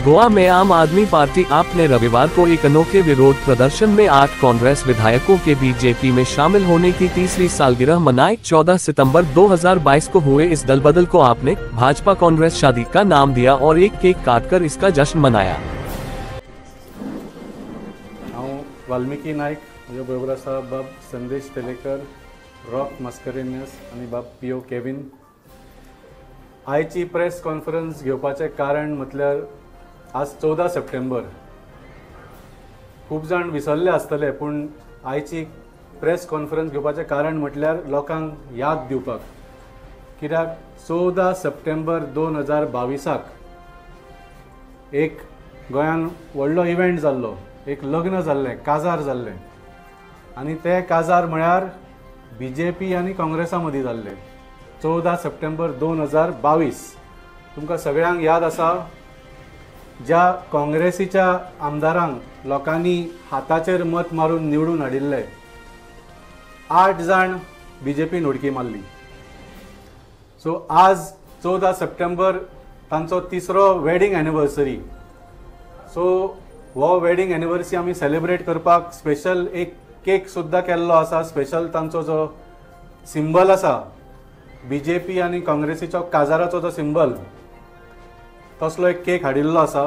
गोवा में आम आदमी पार्टी आप ने रविवार को एक अनोखे विरोध प्रदर्शन में 8 कांग्रेस विधायकों के बीजेपी में शामिल होने की तीसरी सालगिरह मनाई। 14 सितंबर 2022 को हुए इस दलबदल को आपने भाजपा कांग्रेस शादी का नाम दिया और एक केक काटकर इसका जश्न मनाया। वाल्मिकी नाईक, म्हजे बरोबर आसा बाब संदेश तेलेकर, रॉक मस्करेनियस आणि बाब पीओ केविन। आयची प्रेस कॉन्फरन्स घेवपाचें कारण म्हटल्यार आज 14 सप्टेंबर। खूब जाण विसरले आसतले, पूण आयची प्रेस कॉन्फरन्स घेवपाचें कारण म्हटल्यार लोकांक याद दिवपाक, कित्याक 14 सप्टेंबर 2022 एक गोंयान व्हडलो इव्हेंट जाल्लो, एक लग्न जाल्लें, काजार जाल्लें, आनी तें काजार म्हळ्यार बीजेपी आनी काँग्रेसा मदीं जाल्लें। 14 सप्टेंबर 2022 तुमकां सगळ्यांक याद आसा, ज्या काँग्रेसीच्या आमदारांक लोकांनी हाताचेर मत मारून निवडून हाडिल्ले, 8 जाण बीजेपीन उडकी मारली। सो आज 14 सप्टेंबर तांचो तिसरो वेडिंग एनिवर्सरी। सो हो वेडिंग एनिवर्सरी आमी सेलिब्रेट करपाक स्पेशल एक केक सुद्दां केल्लो आसा। स्पेशल तांचो जो सिंबल आसा, बीजेपी आनी काँग्रेसीचो काजाराचो जो सिंबल, तसलो एक केक हाडिल्लो आसा।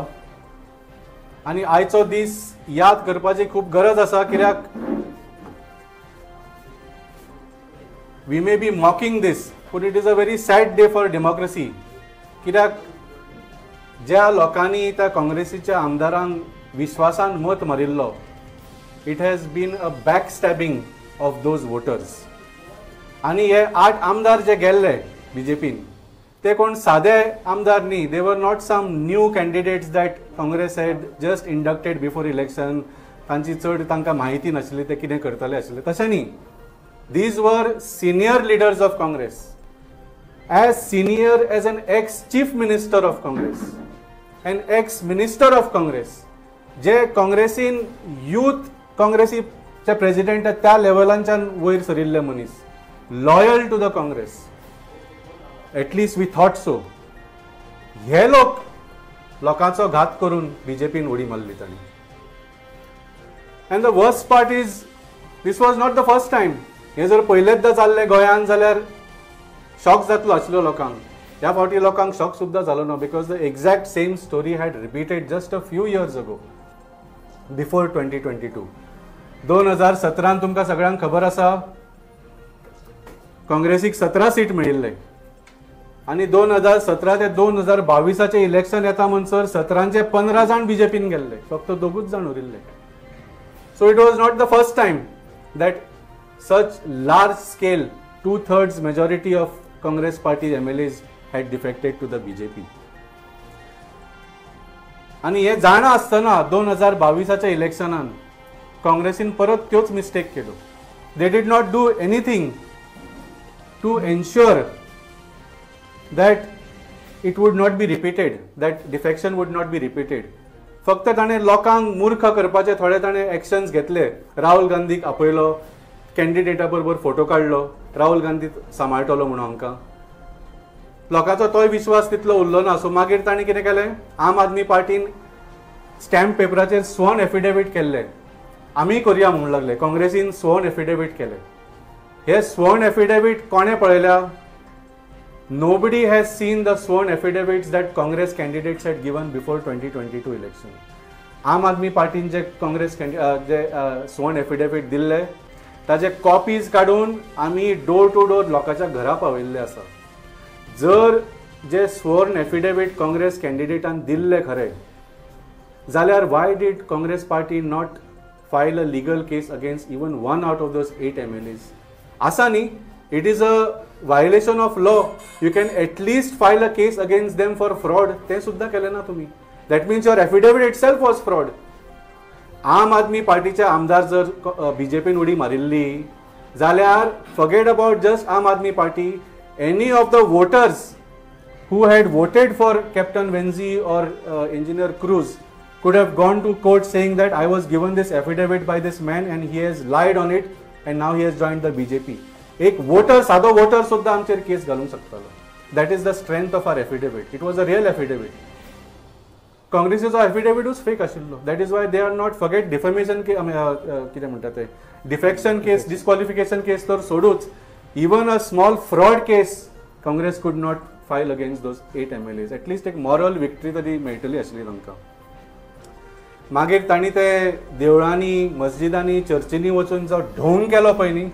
आनी आयचो दीस याद करपाची खूब गरज आसा, कित्याक we may be mocking this, but it is a very sad day for democracy. कित्याक ज्या लोकांनी त्या काँग्रेसीच्या आमदारांक विश्वासान मत मारिल्लो, it has been a back stabbing of those voters. आनी हे 8 आमदार जे गेल्ले बीजेपीन, ते कोण सादे आमदार न्ही। They were not some new candidates that Congress had just inducted before election, तांची चड तांकां म्हायती नाशिल्ली ते कितें करतले आशिल्ले, तशें न्ही। These were senior leaders of Congress, as senior as an ex-chief minister of Congress, an ex-minister of Congress, जे काँग्रेसीन यूथ काँग्रेसीचे प्रेसिडेंट त्या लेवलांच्यान वयर सरिल्ले मनीस, loyal to the Congress, at least we thought so. हे लोकांचो घात करून बीजेपीन उडी मारली तांणी। And the worst part is, this was not the first time. हे जर पयलेचदा जाल्लें गोंयान जाल्यार शॉक जातलो आशिल्लो लोकांक। ह्या फावटी लोकांक शॉक सुद्दां जालो ना, because the exact same story had repeated just a few years ago, before 2022। 2017 तुमकां सगळ्यांक खबर आसा, काँग्रेसीक 17 सीट मेळिल्ले, आनी 2017 ते 2022 इलेक्शन येता म्हणसर 17चे 15 जाण बीजेपीन गेल्ले, फक्त 2 जाण उरिल्ले। So it was not the first time that such large scale 2/3 majority of Congress party MLAs had defected to the BJP. आणि हे जाणा आसतना 2022 इलेक्शनान काँग्रेसीन परत त्योच मिस्टेक केलो। They did not do anything to ensure that it would not be repeated, that defection would not be repeated. फक्त ताणे लोकांक मूर्ख करपाचे थोडे ताणे एक्शन्स घेतले। राहुल गांधीक आपयलो, कॅन्डिडेटा बरोबर फोटो काडलो, राहुल गांधी सांबाळटलो म्हणून हांकां। लोकांचो तोय विश्वास तितलो उरलो ना। सो मागीर ताणें कितें केलें, आम आदमी पार्टीन स्टॅम्प पेपराचेर स्वॉन एफिडेविट केल्ले, आमी करया म्हणून लागले। काँग्रेसीन स्वॉन एफिडेविट केले। हे स्वॉन एफिडेविट कोणें पळयल्या? Nobody has seen the sworn affidavits that Congress candidates had given before 2022 election. आम आदमी पार्टीन जे काँग्रेस जे स्वॉन एफिडेविट दिल्ले, ताजे कॉपीज काडून आमी डोर टू डोर लोकांच्या घरा पावयल्ले आसा। जर जे स्वॉर्न एफिडेविट काँग्रेस कॅन्डिडेटान दिल्ले खरे जाल्यार why did Congress party not file a legal case against even 1 out of those 8 MLAs? आसा न्ही? It is a violation of law. You can at least file a case against them for fraud. ते सुद्धा केले ना तुम्ही. That means your affidavit itself was fraud. आम आदमी पार्टीचे आमदार जर बीजेपीन उडी मारिल्ली जाल्यार forget about just आम आदमी party. Any of the voters who had voted for Captain Venzi or Engineer Cruz could have gone to court saying that I was given this affidavit by this man and he has lied on it and now he has joined the BJP. एक voter, साधो voter सुद्धा आमचेर case घालूंक शकतालो. That is the strength of our affidavit. It was a real affidavit. काँग्रेसीचो एफिडेविटूच fake आशिल्लो. That is why they are not forget defamation कितें म्हणटा ते डिफेक्शन केस, डिस्क्वॉलिफिकेशन केस तर सोडूच, even a small fraud case Congress could not file against those 8 MLAs. At least एक moral victory तरी मेळटली आशिल्ली तांकां. मागीर तांणी ते देवळांनी, मस्जिदांनी, चर्चींनी वचून जो ढोंग केलो पळय न्ही,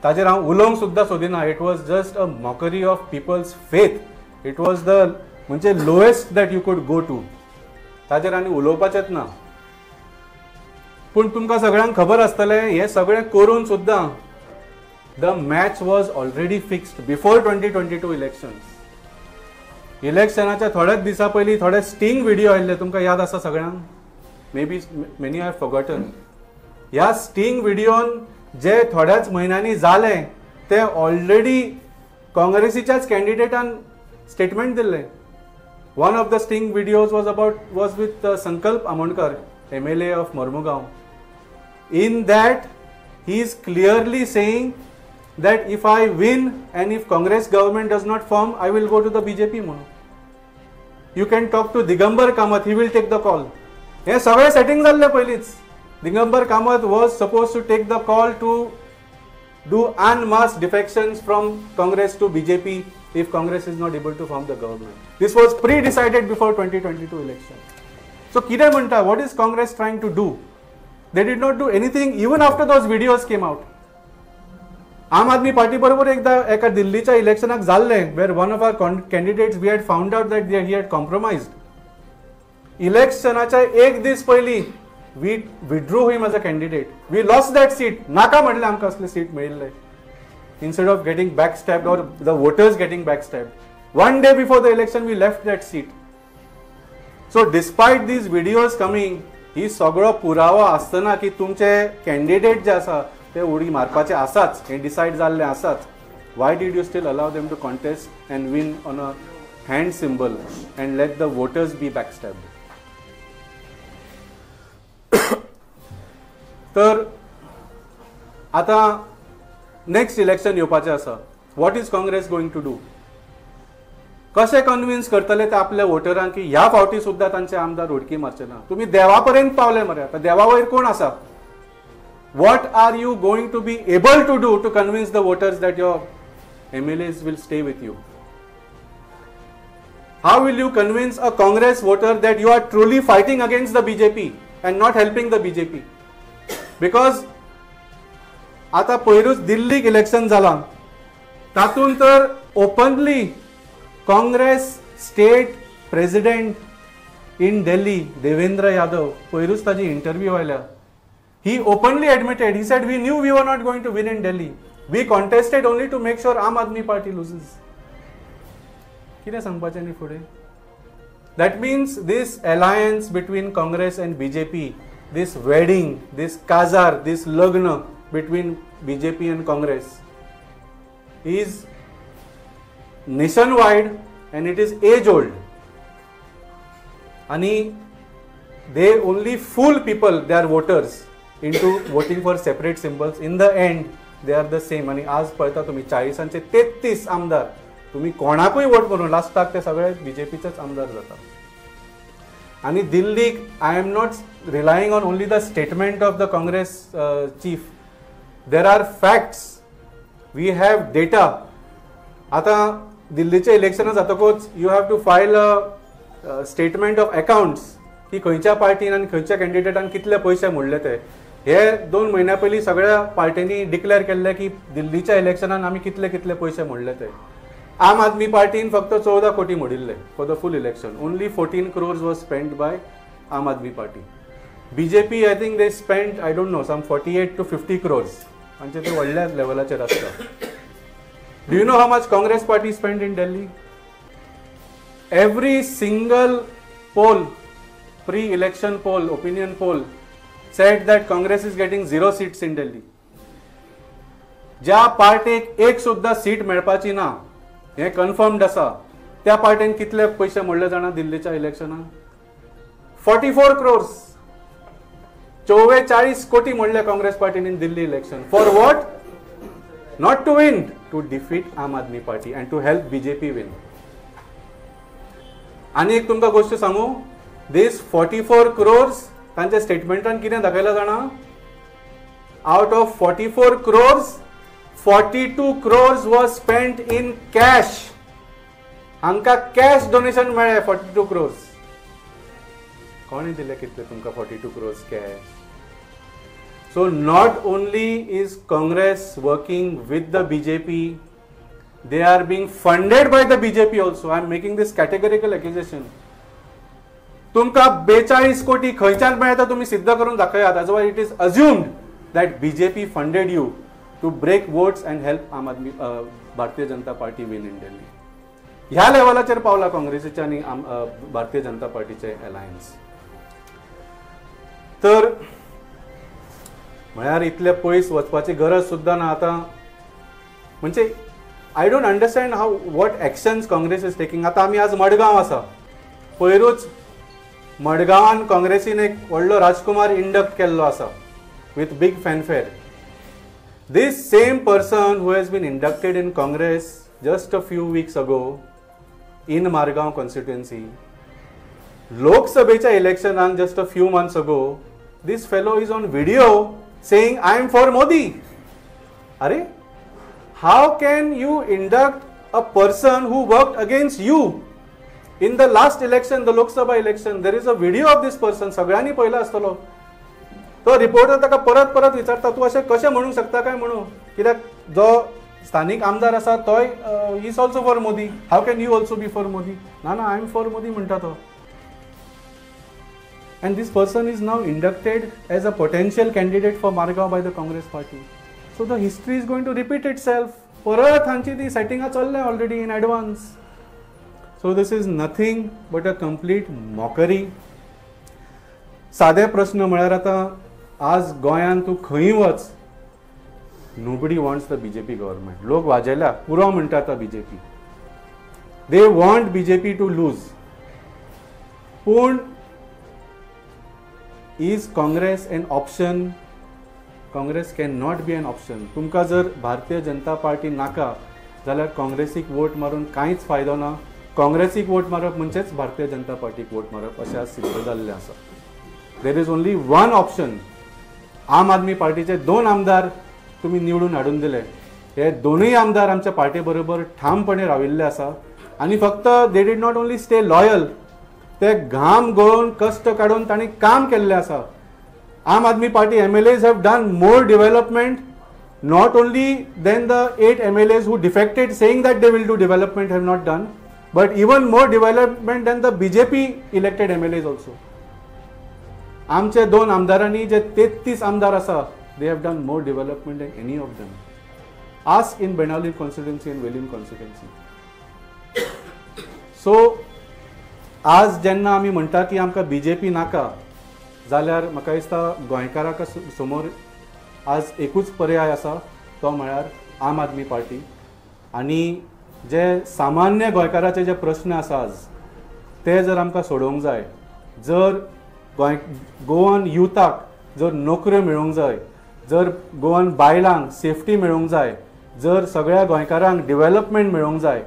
ताजेर हांव उलोवंक सुद्दां सोदिना. It was just a mockery of people's faith. It was the म्हणजे lowest that you could go to. ताजेर आनी उलोवपाचेंच ना. पूण तुमकां सगळ्यांक खबर आसतलें, हें सगळें करून सुद्दां the match was already fixed before 2022 elections. इलेक्शनाच्या थोड्याच दिसा पयलीं थोडे स्टिंग व्हिडिओ आयिल्ले, तुमकां याद आसा सगळ्यांक? May be many have forgotten. ह्या स्टिंग व्हिडिओन जे थोड्याच म्हयन्यांनी जाले ते ऑलरेडी काँग्रेसीच्याच कॅन्डिडेटान स्टेटमेंट दिल्ले. One of the sting videos was with Sankalp Amonkar, MLA of Mormugao. In that, he is clearly saying that if I win and if Congress government does not form, I will go to the BJP म्हणून. You can talk to Digambar Kamath, he will take the call. हे सगळे setting जाल्ले पयलींच. Digambar Kamath was supposed to take the call to do en masse defections from Congress to BJP if Congress is not able to form the government. This was pre-decided before 2022 election. So कितें म्हणटा, what is Congress trying to do? They did not do anything even after those videos came out. आम Aadmi party बरोबर एकदा एका दिल्लीच्या इलेक्शनाक जाल्ले, where one of our candidates we had found out that he had compromised. इलेक्शनाच्या एक दीस पयलीं we withdrew him as a candidate. We lost that seat. नाका म्हटलें आमकां असलें सीट मेळिल्लें. Instead of getting backstabbed or the voters getting backstabbed. One day before the election we left that seat. So despite these videos coming, ही सगळो पुरावो आसतना की तुमचे कॅन्डिडेट जे आसा ते उडी मारपाचे आसाच, हे डिसायड जाल्ले आसाच, why did you still allow them to contest and win on a hand symbol and let the voters be backstabbed? तर आता नेक्स्ट इलेक्शन येवपाचें आसा. What is Congress going to do? कशें कन्विन्स करतले ते आपल्या वोटरांक की ह्या फावटी सुद्दां तांचे आमदार उडकी मारचे ना? तुमी देवा पर्यंत पावले मरे. आता देवा वयर कोण आसा? What are you going to be able to do to convince the voters that your MLAs will stay with you? How will you convince a Congress voter that you are truly fighting against the BJP and not helping the BJP? Because आता पयरूच दिल्लीक election जालां, तातूंत तर openly Congress state president in Delhi Devendra Yadav, पयरूच ताजी interview आयल्या, he openly admitted, he said we knew we were not going to win in Delhi, we contested only to make sure Aam Aadmi party loses. कितें सांगपाचें न्ही फुडें? That means this alliance between Congress and BJP, this wedding, this kazar, this lagna between BJP and Congress is nationwide and it is age old. And they only fool people, their voters, into voting for separate symbols. In the end, they are the same. आणि आज पळता तुम्ही 40चे 33 आमदार, तुम्ही कोणाकूय vote करून लास्टाक ते सगळे BJPचेच आमदार जातात. आणि दिल्लीक I am not relying on only the statement of the Congress chief. There are facts, we have data. आता दिल्लीचे इलेक्शन जातकूच you have to file a statement of accounts की खंयच्या पार्टीन आनी खंयच्या कॅन्डिडेटान कितले पयशे मोडले ते. हे 2 महिन्या पयलीं सगळ्या पार्टींनी डिक्लेअर केल्ले की दिल्लीच्या इलेक्शनान आमी कितले कितले पयशे मोडले ते. आम आदमी पार्टीन फक्त 14 कोटी मोडिल्ले for the full election. Only 14 crores was spend by Aam Aadmi Party. BJP I think they spend, I don't know, some 48 to 50 crores. म्हणजे ते व्हडल्या लेवलाचेर आसता. Do you know how much Congress Party spend in Delhi? Every single poll, pre-election poll, opinion poll said that Congress is getting 0 seats in Delhi. ज्या पार्टीक एक सुद्धा seat मेळपाची ना हे कन्फर्म्ड आसा, त्या पार्टीन कितले पयशे मोडले जाणा दिल्लीच्या इलेक्शनान? 44 crores. 44 कोटी मोडले काँग्रेस पार्टीन in Delhi election. For what? Not to win, to defeat Aam Aadmi Party and to help BJP win. आणि एक तुमकां गोष्ट सांगू, This 44 crores तांच्या स्टेटमेंटान कितें दाखयला जाणा, out of 44 crores 42 crores was spent in cash. हांकां कॅश डोनेशन मेळ्ळे 42 crores. कोणी दिले कितले तुमकां 42 crores cash? So not only is Congress working with the BJP, they are being funded by the BJP also. I am making this categorical accusation. तुमकां 42 कोटी खंयच्यान मेळटा तुम्ही सिद्ध करून दाखयात. That's why it is assumed that BJP funded you to break votes and help Bharatiya Janata party win in Delhi. ह्या लेवलाचेर पावला काँग्रेसीचे आणि भारतीय जनता पार्टीचे अलायन्स. तर म्हळ्यार इतले पयस वचपाची गरज सुद्दां ना आता. म्हणजे I don't understand how what actions Congress is taking. आता आमी आज मडगांव आसा, पयरूच मडगांवान काँग्रेसीन एक व्हडलो राजकुमार इंडक्ट केल्लो आसा with big fanfare. This same person who has been inducted in Congress just a few weeks ago in Margaon constituency, Lok Sabha election just a few months ago, this fellow is on video saying I am for Modi. Are, how can you induct a person who worked against you in the last election, the Lok Sabha election? There is a video of this person. सगळ्यांनी पहिला असतलो. तो reporter ताका परत परत विचारता, तू अशें कशें म्हणूंक शकता काय म्हणून, कित्याक जो स्थानीक आमदार आसा तोय is also for Modi. How can you also be for Modi? ना ना, आय एम फॉर मोदी म्हणटा तो. And this person is now inducted as a potential candidate for Margaon by the Congress party. So the history is going to repeat itself. परत हांची ती सेटिंगां चल्ल्या already in advance. So this is nothing but a complete mockery. सादे प्रश्न म्हळ्यार आता आज गोंयान तू खंय वच, nobody wants the BJP government. लोक वाजेल्या पुरो म्हणटा आता BJP. They want BJP to lose. पूण is Congress an option? Congress cannot be an option. तुमकां जर भारतीय जनता पार्टी नाका जाल्यार काँग्रेसीक वोट मारून कांयच फायदो ना. काँग्रेसीक वोट मारप म्हणजेच भारतीय जनता पार्टीक वोट मारप अशें आज सिद्ध जाल्लें आसा. There is only one option. आम आदमी पार्टीचे 2 आमदार तुम्ही निवडून हाडून दिले. हे दोनूय आमदार आमच्या पार्टी बरोबर ठामपणे राविल्ले आसा आणि फक्त they did not only stay loyal, ते घाम गळोवन कष्ट काढून तांणी काम केल्लें आसा. आम Aadmi party MLAs have done more development, not only than the 8 MLAs who defected saying that they will do development have not done, but even more development than the BJP elected MLAs also. आमचे 2 आमदारांनी जे 33 आमदार आसा, they have done more development than any of them. Ask in Benali constituency and Welin constituency. So आज जेन्ना आमी म्हणटा की आमकां BJP नाका, जाल्यार म्हाका दिसता गोंयकारां समोर आज एकूच पर्याय आसा, तो म्हळ्यार आम आदमी पार्टी. आनी जे सामान्य गोंयकाराचे जे प्रश्न आसा आज, ते जर आमकां सोडोवंक जाय, जर गोवन युथाक जर नोकऱ्यो मेळोवंक जाय, जर गोवन बायलांक सेफ्टी मेळोवंक जाय, जर सगळ्या गोंयकारांक डेव्हलपमेंट मेळोवंक जाय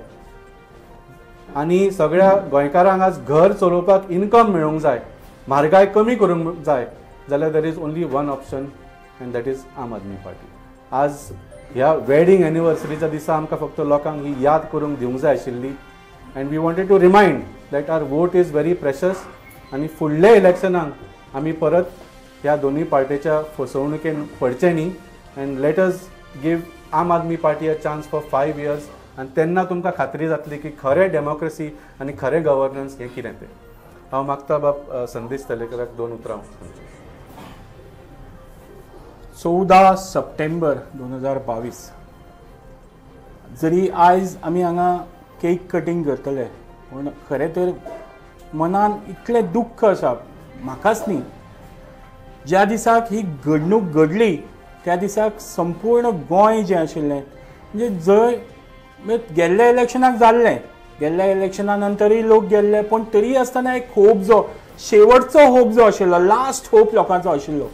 आनी सगळ्या गोंयकारांक आज घर चलोवपाक इनकम मेळोवंक जाय, म्हारगाय कमी करूंक जाय, जाल्यार there is only one option end that is आम आदमी पार्टी. आज ह्या वेडिंग एनिवर्सरीच्या दिसा आमकां फक्त लोकांक ही याद करूंक दिवंक जाय आशिल्ली. And we wanted to remind that our vote is very precious. आनी फुडल्या इलेक्शनाक आमी परत ह्या दोनूय पार्टीच्या फसवणुकेन पडचे न्ही. And let us give Aam Aadmi Party a chance for 5 years. आनी तेन्ना तुमकां खात्री जातली की खरें डेमोक्रेसी आनी खरें गव्हर्नन्स हें कितें तें. हांव मागता बाब संदेश तलेकराक 2 उतरां. 14 सप्टेंबर 2022 जरी आयज आमी हांगा केक कटींग करतले, पूण खरें तर मनान इतलें दुख्ख आसा म्हाकाच न्ही. ज्या दिसाक ही घडणूक घडली त्या दिसाक संपूर्ण गोंय जें आशिल्लें, म्हणजे जंय गेल्ल्या इलेक्शनाक जाल्लें, गेल्ल्या इलेक्शना नंतरय लोक गेल्ले, पूण तरी आसतना एक होप, जो शेवटचो होप जो आशिल्लो, लास्ट होप लोकांचो आशिल्लो,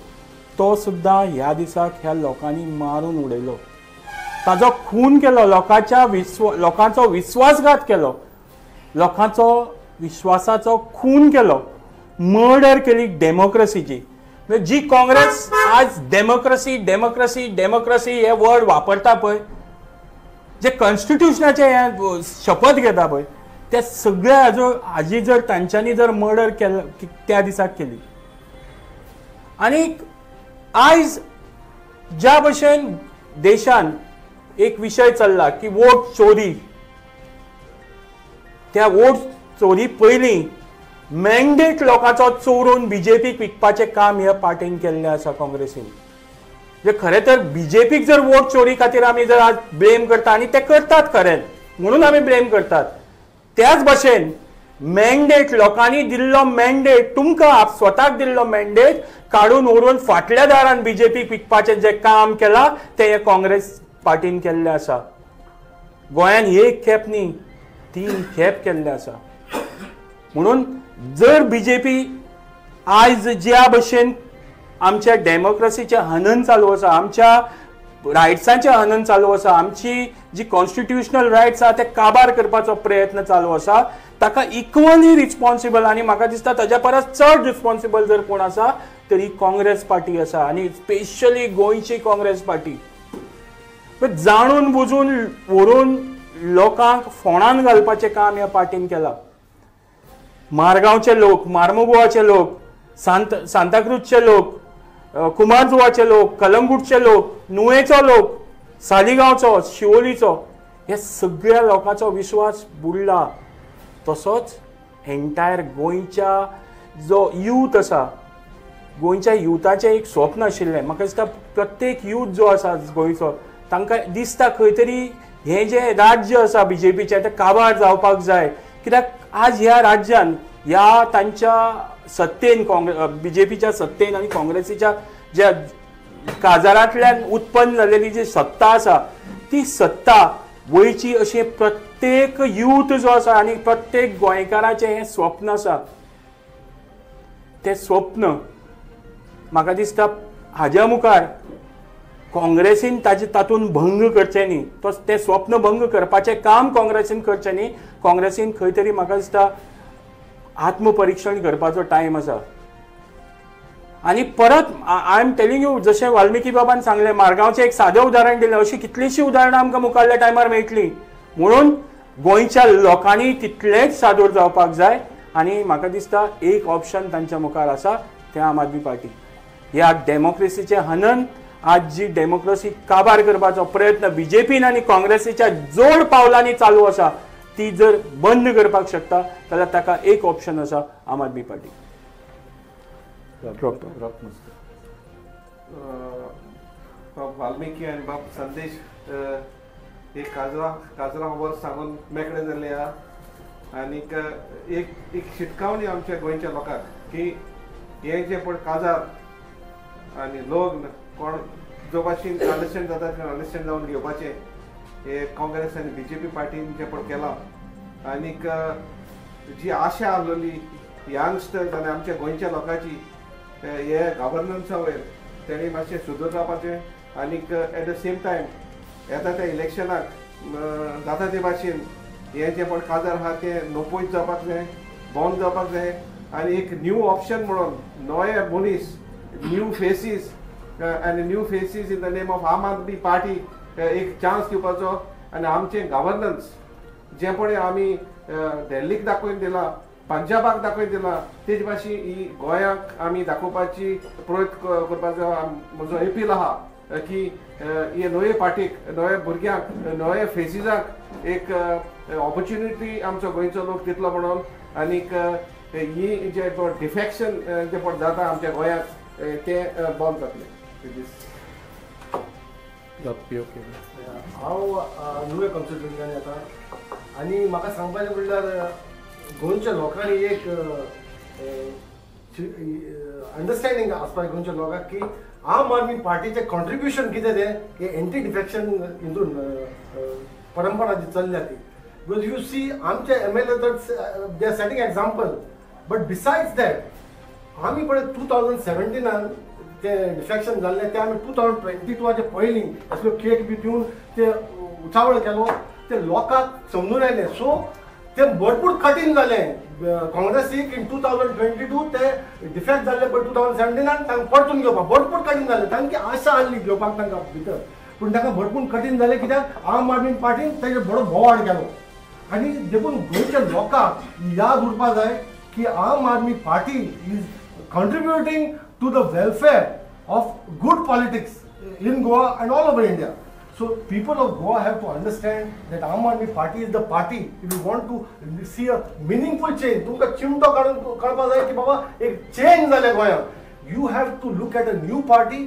तो सुद्दां ह्या दिसाक ह्या लोकांनी मारून उडयलो. ताजो खून केलो, लोकांचो विश्वासघात केलो, लोकांचो विश्वासाचो खून केलो. मर्डर केली डेमोक्रेसीची. जी काँग्रेस आज डेमोक्रेसी डेमोक्रेसी डेमोक्रेसी हे वर्ड वापरता पळय, जे कॉन्स्टिट्युशनाचे हे शपथ घेता पळय, त्या सगळ्या हाजी जर तांच्यांनी जर मर्डर केलं त्या दिसाक केली. आणि आयज ज्या भशेन देशान एक विषय चल्ला की वोट चोरी, त्या वोट चोरी पयलीं मॅन्डेट लोकांचो चोरून बीजेपीक विकपाचें काम ह्या पार्टीन केल्लें आसा काँग्रेसीन. जे खरें तर बीजेपीक जर वोट चोरी खातीर आमी जर आज ब्लेम करता, आनी ते करतात खरें म्हणून आमी ब्लेम करतात, त्याच भशेन मॅन्डेट लोकांनी दिल्लो मॅन्डेट, तुमकां स्वताक दिल्लो मॅन्डेट काडून व्हरून फाटल्या दारान बीजेपीक विकपाचें जें काम केलां तें काँग्रेस पार्टीन केल्लें आसा. गोंयान एक खेप न्ही 3 खेप केल्लें आसा. म्हणून जर बीजेपी आयज ज्या भशेन आमच्या डेमोक्रेसीचें हनन चालू आसा, आमच्या रायट्सांचें हनन चालू आसा, आमची जी कॉन्स्टिट्युशनल रायट्स आसा ते काबार करपाचो प्रयत्न चालू आसा, ताका इक्वली रिस्पॉन्सिबल आनी म्हाका दिसता ताच्या परस चड रिस्पॉन्सिबल जर कोण आसा तर ही काँग्रेस पार्टी आसा, आनी स्पेशली गोंयची काँग्रेस पार्टी. जाणून बुजून व्हरून लोकांक फोंडान घालपाचें काम ह्या पार्टीन केलां. मारगांवचे लोक, मार्मुगोवाचे लोक, सांताक्रूजचे लोक, कुमारजुवाचे लोक, कलंगूटचे लोक, नुवेचो लोक, सालिगांवचो, शिवोलीचो, ह्या सगळ्या लोकांचो विश्वास बुडला. तसोच एंटायर गोंयच्या जो यूथ आसा, गोंयच्या युथाचें एक स्वप्न आशिल्लें. म्हाका दिसता प्रत्येक यूथ जो आसा गोंयचो तांकां दिसता खंय तरी हें जें राज्य आसा बीजेपीचें तें काबार जावपाक जाय. कित्याक आज ह्या राज्यान ह्या तांच्या सत्तेन बीजेपीच्या सत्तेन आनी काँग्रेसीच्या ज्या काजारांतल्यान उत्पन्न जाल्लेली जी सत्ता आसा ती सत्ता गोंयची अशें प्रत्येक यूथ जो आसा आनी प्रत्येक गोंयकाराचें हें स्वप्न आसा. तें स्वप्न म्हाका दिसता हाज्या मुखार काँग्रेसीन तातूंत भंग करचें न्ही, तें स्वप्न भंग करपाचें काम काँग्रेसीन करचें न्ही. काँग्रेसीन खंय तरी म्हाका दिसता आत्मपरीक्षण करपाचो टायम आसा. आनी परत आय एम टेलिंग यू, जशें वाल्मिकी बाबान सांगलें, मारगांवचें एक सादें उदाहरण दिलें, अशीं कितलींशीं उदाहरणां आमकां मुखारल्या टायमार मेळटलीं. म्हणून गोंयच्या लोकांनी तितलेच सादूर जावपाक जाय. आनी म्हाका दिसता एक ऑप्शन तांच्या मुखार आसा, तें आम आदमी पार्टी. ह्या डेमोक्रेसीचें हनन, आज जी डेमोक्रेसी काबार करपाचो प्रयत्न बीजेपीन आनी काँग्रेसीच्या जोड पावलांनी चालू आसा, ती जर बंद करपाक शकता जाल्यार ताका एक ऑप्शन आसा, आम आदमी पार्टी. वाल्मिकी आनी बाब संदेश एक काजरा वर सांगून मेकळे जाल्ले आहा. आनीक एक शिटकावणी आमच्या गोंयच्या लोकांक की हे जे पळय काजार आनी लोक कोण जो भाशेन अंडरस्टँड जाता ते अंडरस्टँड जावन घेवपाचे हे काँग्रेस आनी बीजेपी पार्टीन जे पळय केलां. आनीक जी आशा आसलेली यंगस्टर्स आनी आमच्या गोंयच्या लोकांची हे गव्हर्नन्सा वयर तेणी मातशें सुदूर जावपाचें. आनीक एट द सेम टायम येता त्या इलेक्शनाक जाता ते भाशेन हे जे पळय काजार आहा ते नोपोयत जावपाक जाय, बंद जावपाक जाय. आनी एक न्यू ऑप्शन म्हणून नवे मनीस, न्यू फेसीस आनी new faces in the name of आम आदमी पार्टी एक चान्स दिवपाचो. आनी आमचें गव्हर्नन्स जें पळय आमी दिल्लीक दाखोवन दिलां, पंजाबाक दाखोवन दिलां, तेज भाशेन ही गोंयाक आमी दाखोवपाची प्रयत्न करपाचो म्हजो अपील आहा की हे नवे पार्टीक, नवे भुरग्यांक, नवे फेसीसाक एक ऑपॉर्च्युनिटी आमचो गोंयचो लोक दितलो म्हणून. आनीक ही जे डिफेक्शन जे पळय जाता आमच्या गोंयांत ते बंद जातलें. हांव नुवे कॉन्स्टिट्युशनान येता आनी म्हाका सांगपाचें म्हणल्यार गोंयच्या लोकांनी एक अंडरस्टँडींग आसपाक गोंयच्या लोकांक की आम आदमी पार्टीचें कॉन्ट्रिब्युशन कितें तें हे एंटी डिफेक्शन हितून परंपरा जी चल्ल्या ती. बिकॉज यू सी आमचे MLA they are setting example. But besides that आमी पळय 2017 ते डिफेक्शन जाल्लें तें आमी 2022 पयलीं असल्यो केक बी दिवन ते उचावळ केलो, ते लोकांक समजून आयलें. सो ते भरपूर कठीण जालें. काँग्रेसीक इन 2022 ते डिफेक्ट जाल्ले पळय 2017 तांकां परतून घेवपाक भरपूर कठीण जालें. तांची आशा आसली घेवपाक तांकां भितर, पूण तांकां भरपूर कठीण जालें. कित्याक आम आदमी पार्टीन ताजेर बरो बोवाड केलो. आनी देखून गोंयच्या लोकांक याद उरपा जाय की Aam Aadmi Party is contributing to the welfare of good politics in Goa and all over India. So people of Goa have to understand that Aam Aadmi Party is the party. If you want to see a meaningful change, तुमका चिमटो काढून कळपा जाय की बाबा एक change जाले गोंयांत. You have to look at a new party,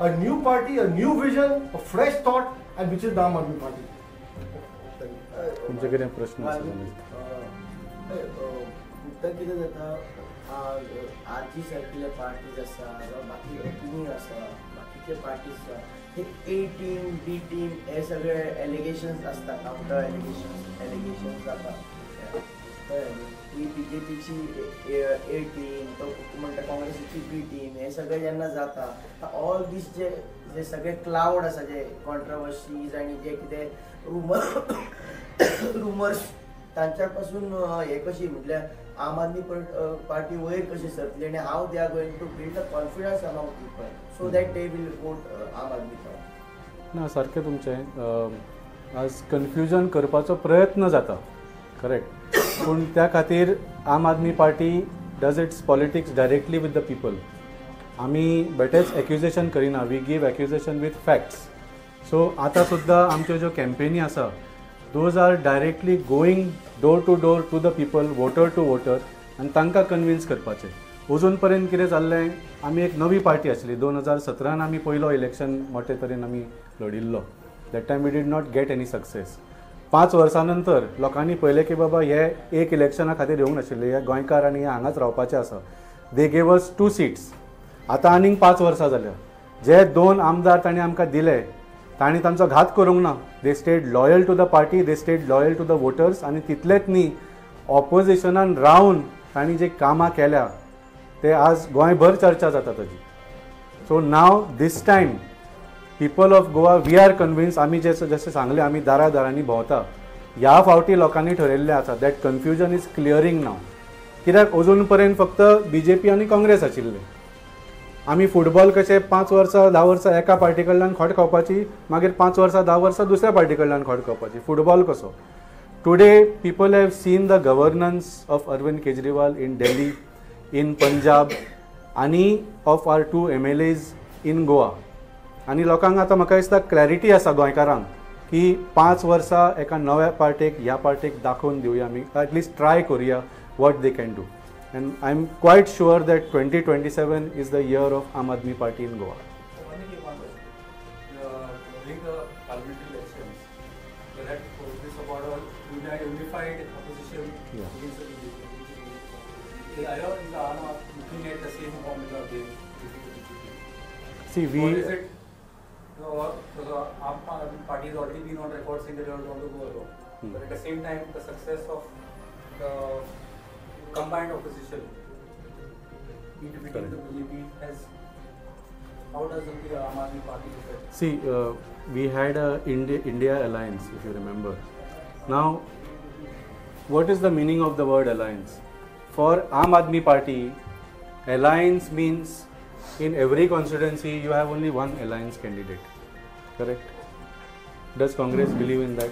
a new vision, a fresh thought, and which is the Aam Aadmi Party. तुमचे कितें प्रश्न आसा? उत्तर कितें जाता, आरजी सारकिल्ले पार्टीज आसा जावं बाकी तुमी आसा बाकीचे पार्टीज आसा ते ए टीम बी टीम हे सगळे एलिगेशन्स आसता, काउंटर एलिगेशन्स जाता. ही BJPची ए टीम, तो म्हणटा काँग्रेसीची बी टीम, हे सगळे जेन्ना जाता ऑल दीस जे सगळे क्लाउड आसा, जे कॉन्ट्रोवर्सीज आनी जे कितें रुमर्स तांच्या पासून हे कशी म्हटल्यार आम आदमी पार्टी वयर कशी सरतली आनी how they are going to build a confidence among people so that they will vote Aam Aadmi party. ना सारकें तुमचें. आज कन्फ्युजन करपाचो प्रयत्न जाता, करेक्ट, पूण त्या खातीर Aam Aadmi Party does its politics directly with the people. आमी बेटेच एक्युजेशन करिना, we give accusation with facts. So आतां सुद्दां आमच्यो ज्यो कॅम्पेनी आसा those are directly going door to the people, voter to voter, आनी तांकां कन्विन्स करपाचें. अजून पर्यंत कितें जाल्लें, आमी एक नवी पार्टी आसली. 2017 आमी पयलो इलेक्शन मोठे तरेन आमी लडिल्लो. That time we did not get any success. 5 वर्सां नंतर लोकांनी पळयलें की बाबा हे एक इलेक्शना खातीर येवंक नाशिल्ले, हे गोंयकार आनी हांगाच रावपाचे आसा. They gave us 2 seats. आतां आनीक 5 वर्सां जाल्या. जे 2 आमदार तांणी आमकां दिले तांणी तांचो घात करूंक ना. They stayed loyal to the party, they stayed loyal to the voters. आनी तितलेंच न्ही, ऑपोजिशनान रावन तांणी जे कामां केल्या ते आज गोंयभर चर्चा जाता ताजी. So now this time people of Goa we are convince. आमी जशें सांगलें, आमी दारांनी भोंवता. ह्या फावटी लोकांनी ठरयल्लें आसा दॅट कन्फ्युजन इज क्लियरींग नाव. कित्याक अजून पर्यंत फक्त BJP आनी काँग्रेस आशिल्ले. आमी फुटबॉल कशें 5 वर्सां 10 वर्सां एका पार्टी कडल्यान खोट खावपाची, मागीर 5 वर्सां 10 वर्सां दुसऱ्या पार्टी कडल्यान खोट खावपाची. फुटबॉल कसो. Today people have seen the governance of Arvind Kejriwal in Delhi, in Punjab, आनी of our 2 MLAs in Goa. आनी लोकांक आतां म्हाका दिसता क्लॅरिटी आसा गोंयकारांक की 5 वर्सां एका नव्या पार्टेक ह्या पार्टेक दाखोवन दिवया, आमी एटलिस्ट ट्राय करुया what they can do. And I'm quite sure that 2027 is the year of Aam Aadmi Party in Goa. During the parliamentary elections, they had this about a unified opposition against the BJP. I know in the Aam looking at the same formula again. See, or is it the Aam Aadmi Party has already been on record saying that they don't want to go alone, but at the same time, the success of the combined opposition between the BJP has, how does the Aam Aadmi Party look at? See, we had a India alliance, if you remember. Now, what is the meaning of the word alliance? For Aam Aadmi Party, alliance means in every constituency you have only one alliance candidate, correct? Does Congress believe in that?